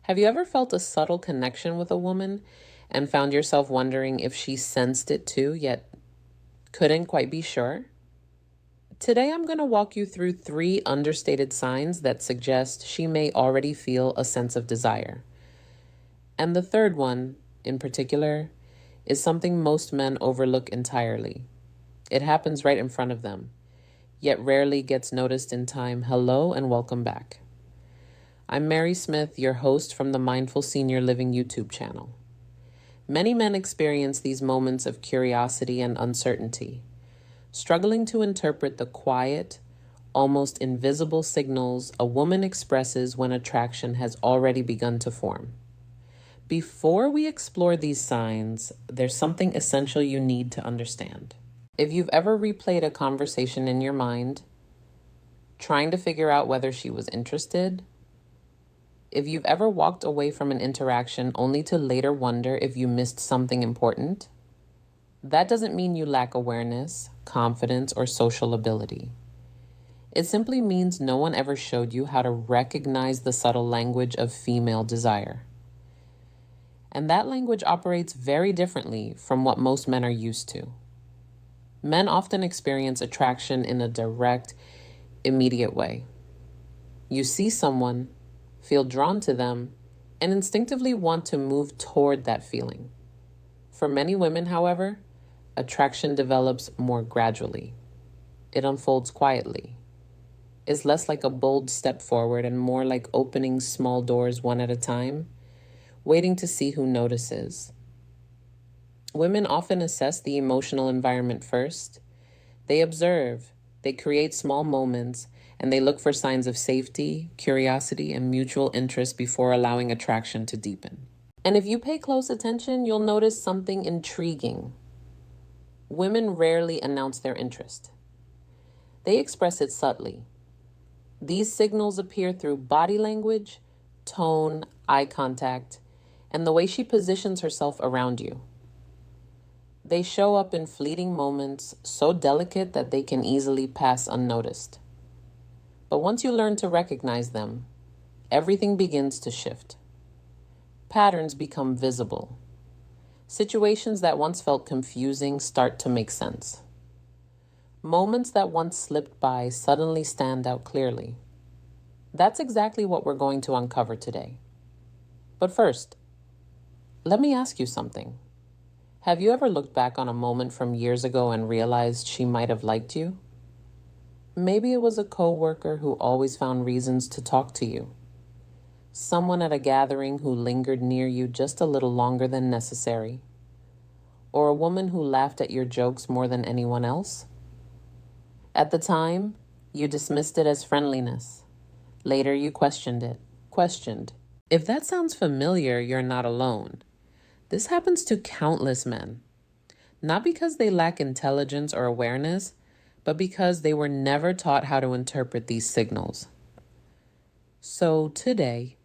Have you ever felt a subtle connection with a woman and found yourself wondering if she sensed it too, yet couldn't quite be sure? Today, I'm going to walk you through 3 understated signs that suggest she may already feel a sense of desire. And the third one, in particular, is something most men overlook entirely. It happens right in front of them, yet rarely gets noticed in time. Hello and welcome back. I'm Mary Smith, your host from the Mindful Senior Living YouTube channel. Many men experience these moments of curiosity and uncertainty, struggling to interpret the quiet, almost invisible signals a woman expresses when attraction has already begun to form. Before we explore these signs, there's something essential you need to understand. If you've ever replayed a conversation in your mind, trying to figure out whether she was interested, if you've ever walked away from an interaction only to later wonder if you missed something important, that doesn't mean you lack awareness, confidence, or social ability. It simply means no one ever showed you how to recognize the subtle language of female desire. And that language operates very differently from what most men are used to. Men often experience attraction in a direct, immediate way. You see someone, feel drawn to them, and instinctively want to move toward that feeling. For many women, however, attraction develops more gradually. It unfolds quietly. It's less like a bold step forward and more like opening small doors one at a time, waiting to see who notices. Women often assess the emotional environment first. They observe, they create small moments, and they look for signs of safety, curiosity, and mutual interest before allowing attraction to deepen. And if you pay close attention, you'll notice something intriguing. Women rarely announce their interest. They express it subtly. These signals appear through body language, tone, eye contact, and the way she positions herself around you. They show up in fleeting moments, so delicate that they can easily pass unnoticed. But once you learn to recognize them, everything begins to shift. Patterns become visible. Situations that once felt confusing start to make sense. Moments that once slipped by suddenly stand out clearly. That's exactly what we're going to uncover today. But first, let me ask you something. Have you ever looked back on a moment from years ago and realized she might have liked you? Maybe it was a coworker who always found reasons to talk to you. Someone at a gathering who lingered near you just a little longer than necessary. Or a woman who laughed at your jokes more than anyone else. At the time, you dismissed it as friendliness. Later, you questioned it. If that sounds familiar, you're not alone. This happens to countless men. Not because they lack intelligence or awareness, but because they were never taught how to interpret these signals. So today,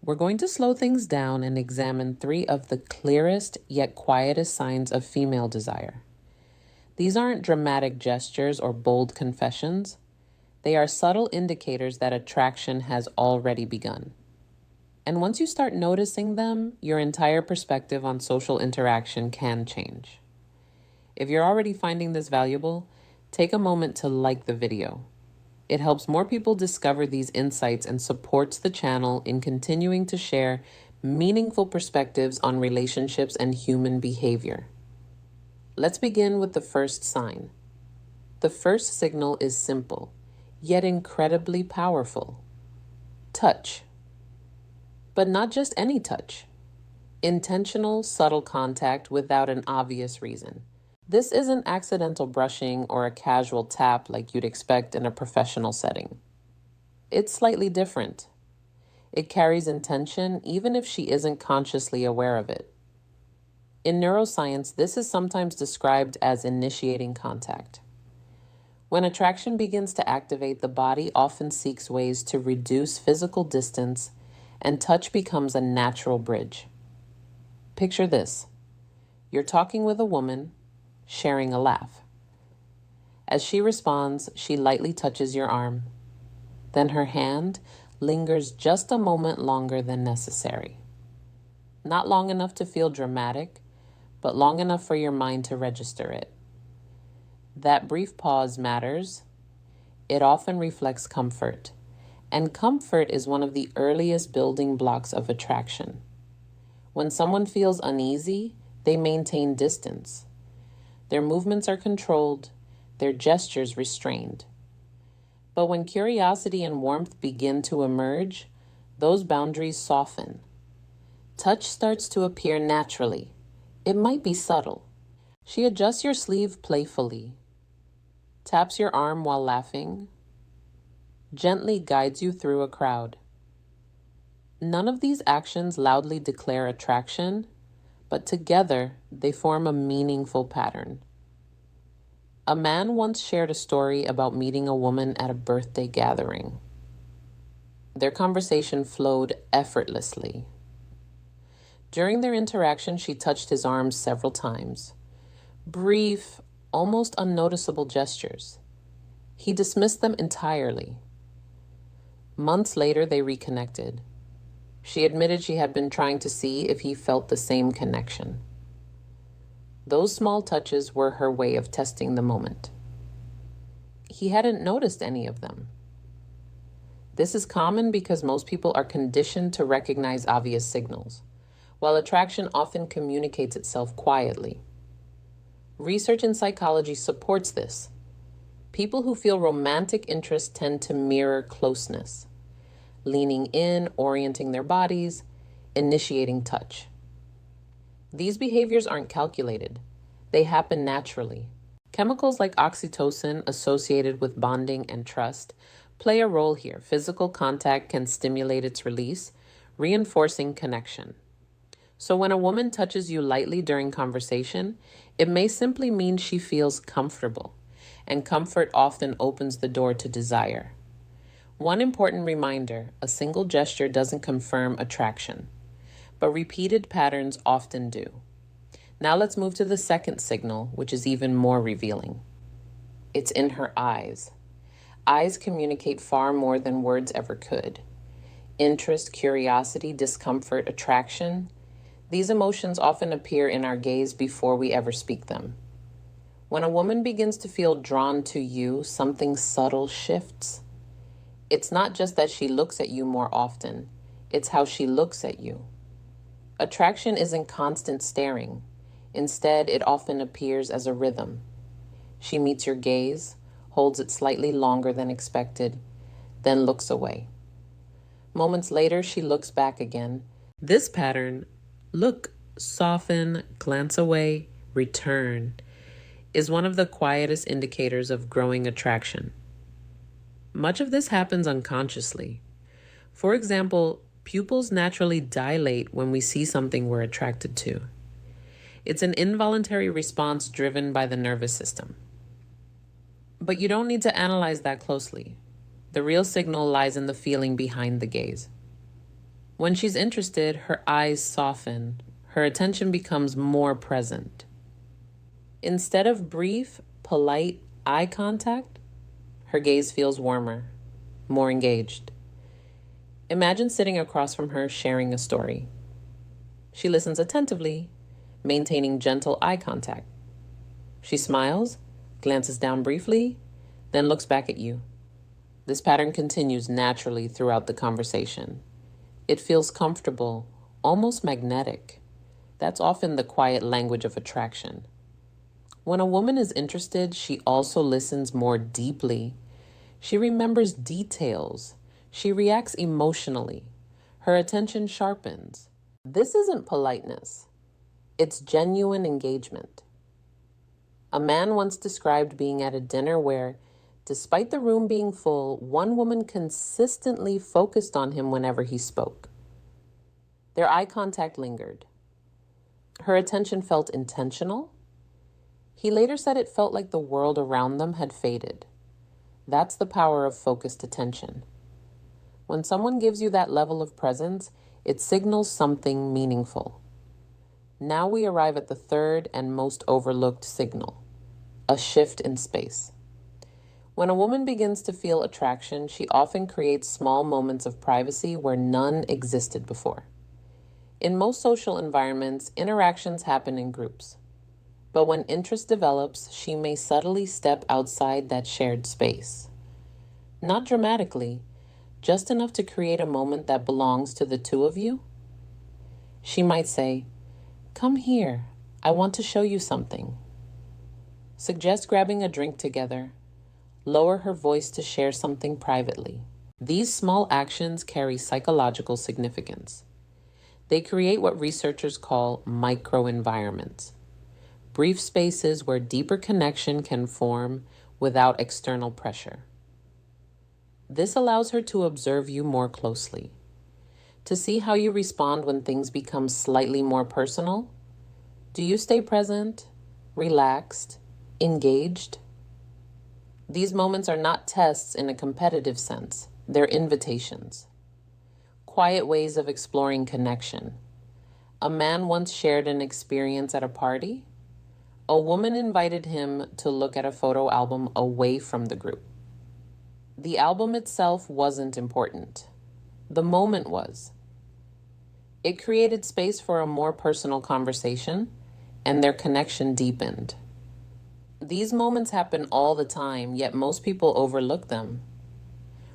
we're going to slow things down and examine 3 of the clearest yet quietest signs of female desire. These aren't dramatic gestures or bold confessions. They are subtle indicators that attraction has already begun. And once you start noticing them, your entire perspective on social interaction can change. If you're already finding this valuable, take a moment to like the video. It helps more people discover these insights and supports the channel in continuing to share meaningful perspectives on relationships and human behavior. Let's begin with the first sign. The first signal is simple, yet incredibly powerful. Touch. But not just any touch. Intentional, subtle contact without an obvious reason. This isn't accidental brushing or a casual tap like you'd expect in a professional setting. It's slightly different. It carries intention even if she isn't consciously aware of it. In neuroscience, this is sometimes described as initiating contact. When attraction begins to activate, the body often seeks ways to reduce physical distance, and touch becomes a natural bridge. Picture this. You're talking with a woman, sharing a laugh. As she responds, she lightly touches your arm. Then her hand, lingers just a moment longer than necessary. Not long enough to feel dramatic, but long enough for your mind to register it. That brief pause matters. It often reflects comfort, and comfort is one of the earliest building blocks of attraction. When someone feels uneasy, they maintain distance. Their movements are controlled, their gestures restrained. But when curiosity and warmth begin to emerge, those boundaries soften. Touch starts to appear naturally. It might be subtle. She adjusts your sleeve playfully, taps your arm while laughing, gently guides you through a crowd. None of these actions loudly declare attraction, but together they form a meaningful pattern. A man once shared a story about meeting a woman at a birthday gathering. Their conversation flowed effortlessly. During their interaction, she touched his arm several times. Brief, almost unnoticeable gestures. He dismissed them entirely. Months later, they reconnected. She admitted she had been trying to see if he felt the same connection. Those small touches were her way of testing the moment. He hadn't noticed any of them. This is common because most people are conditioned to recognize obvious signals, while attraction often communicates itself quietly. Research in psychology supports this. People who feel romantic interest tend to mirror closeness, leaning in, orienting their bodies, initiating touch. These behaviors aren't calculated. They happen naturally. Chemicals like oxytocin, associated with bonding and trust, play a role here. Physical contact can stimulate its release, reinforcing connection. So when a woman touches you lightly during conversation, it may simply mean she feels comfortable, and comfort often opens the door to desire. One important reminder: a single gesture doesn't confirm attraction, but repeated patterns often do. Now let's move to the second signal, which is even more revealing. It's in her eyes. Eyes communicate far more than words ever could. Interest, curiosity, discomfort, attraction. These emotions often appear in our gaze before we ever speak them. When a woman begins to feel drawn to you, something subtle shifts. It's not just that she looks at you more often, it's how she looks at you. Attraction isn't constant staring. Instead, it often appears as a rhythm. She meets your gaze, holds it slightly longer than expected, then looks away. Moments later, she looks back again. This pattern, look, soften, glance away, return, is one of the quietest indicators of growing attraction. Much of this happens unconsciously. For example, pupils naturally dilate when we see something we're attracted to. It's an involuntary response driven by the nervous system. But you don't need to analyze that closely. The real signal lies in the feeling behind the gaze. When she's interested, her eyes soften. Her attention becomes more present. Instead of brief, polite eye contact, her gaze feels warmer, more engaged. Imagine sitting across from her sharing a story. She listens attentively, maintaining gentle eye contact. She smiles, glances down briefly, then looks back at you. This pattern continues naturally throughout the conversation. It feels comfortable, almost magnetic. That's often the quiet language of attraction. When a woman is interested, she also listens more deeply. She remembers details. She reacts emotionally. Her attention sharpens. This isn't politeness. It's genuine engagement. A man once described being at a dinner where, despite the room being full, one woman consistently focused on him whenever he spoke. Their eye contact lingered. Her attention felt intentional. He later said it felt like the world around them had faded. That's the power of focused attention. When someone gives you that level of presence, it signals something meaningful. Now we arrive at the third and most overlooked signal: a shift in space. When a woman begins to feel attraction, she often creates small moments of privacy where none existed before. In most social environments, interactions happen in groups. But when interest develops, she may subtly step outside that shared space. Not dramatically, just enough to create a moment that belongs to the two of you. She might say, "Come here, I want to show you something." Suggest grabbing a drink together. Lower her voice to share something privately. These small actions carry psychological significance. They create what researchers call microenvironments, brief spaces where deeper connection can form without external pressure. This allows her to observe you more closely, to see how you respond when things become slightly more personal. Do you stay present, relaxed, engaged? These moments are not tests in a competitive sense, they're invitations. Quiet ways of exploring connection. A man once shared an experience at a party. A woman invited him to look at a photo album away from the group. The album itself wasn't important. The moment was. It created space for a more personal conversation, and their connection deepened. These moments happen all the time, yet most people overlook them.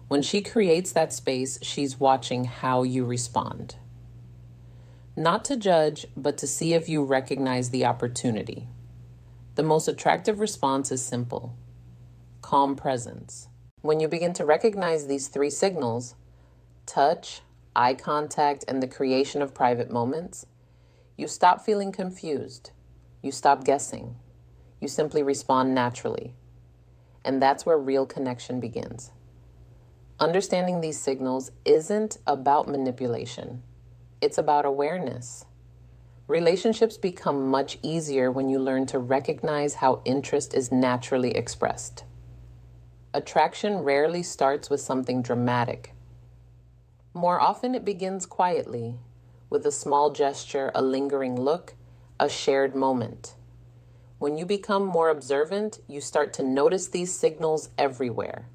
When she creates that space, she's watching how you respond. Not to judge, but to see if you recognize the opportunity. The most attractive response is simple: calm presence. When you begin to recognize these three signals, touch, eye contact, and the creation of private moments, you stop feeling confused. You stop guessing. You simply respond naturally. And that's where real connection begins. Understanding these signals isn't about manipulation. It's about awareness. Relationships become much easier when you learn to recognize how interest is naturally expressed. Attraction rarely starts with something dramatic. More often, it begins quietly, with a small gesture, a lingering look, a shared moment. When you become more observant, you start to notice these signals everywhere.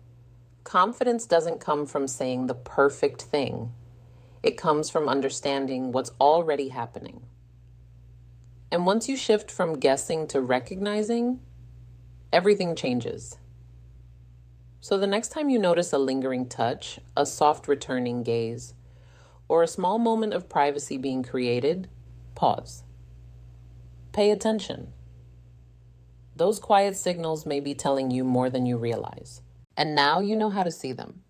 Confidence doesn't come from saying the perfect thing. It comes from understanding what's already happening. And once you shift from guessing to recognizing, everything changes. So the next time you notice a lingering touch, a soft returning gaze, or a small moment of privacy being created, pause. Pay attention. Those quiet signals may be telling you more than you realize. And now you know how to see them.